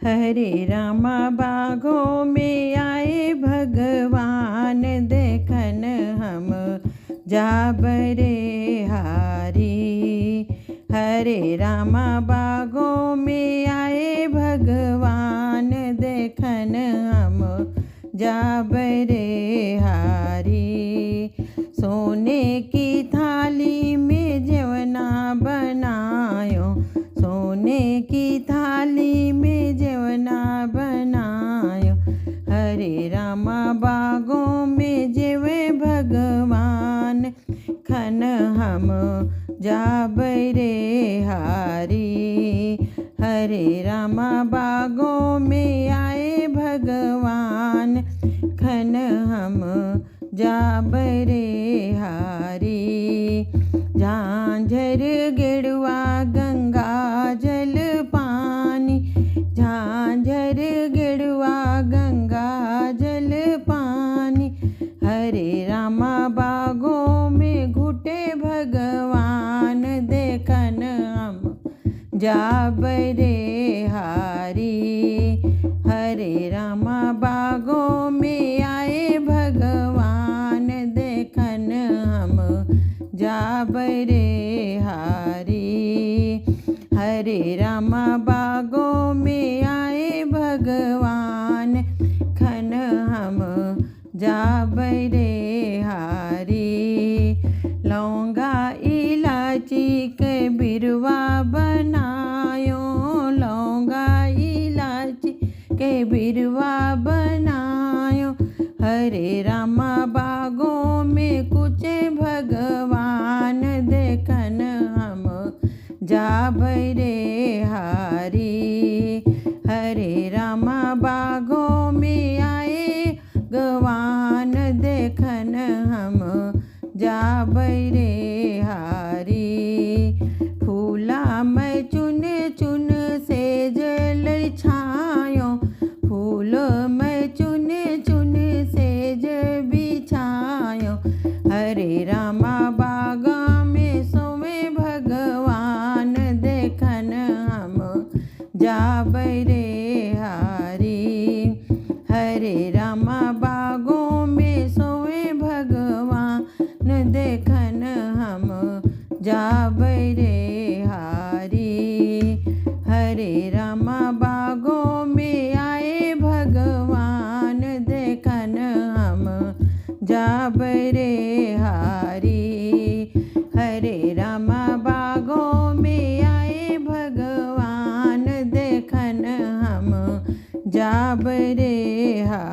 हरे रामा बागों में आए भगवान, देखन हम जाबरे हारी। हरे रामा बागों में आए भगवान, देखन हम जाबरे हारी। सोने की थाली में जेवना बनायो, सोने की थाली में जेवना बनायो। हरे रामा बागों में जेवे भगवान, खन हम जाबरे हारी। हरे रामा बागों में आए भगवान, खन हम जाबरे हारी। झांझर गेरुआ गंगा जल पानी, झांझर गेरुआ गंगा जल पानी। हरे रामा बागों में घुटे भगवान, देखन हम जाबरे हारी। हरे रामा बागों में आए भगवान, देखन हम जाबरे हारी। हरे रामा बागों में आए भगवान, खन हम जाबरे हारी। लौंगा इलायची के बिरवा बनायो, लौंगा इलायची के बिरवा बनायो। हरे रामा बागों में कुचे भगवान, देखन हम जाबरे हारी। हरे रामा बागों में आए भगवान, देखन हम जाबरे हारी। फूला मैं चुन चुन से जल छायो, फूल मैं चुन चुन से बिछायो। हरे रामा बागा में सोवे भगवान, देखन हम जाबरे हारी। हरे रामा बागों में सोवे भगवान, देखन हम जाबरे हारी। हरे रामा बागों में आए भगवान, देखन हम जाबरे हारी। हरे रामा बागों में आए भगवान, देखन हम जाबरे हारी।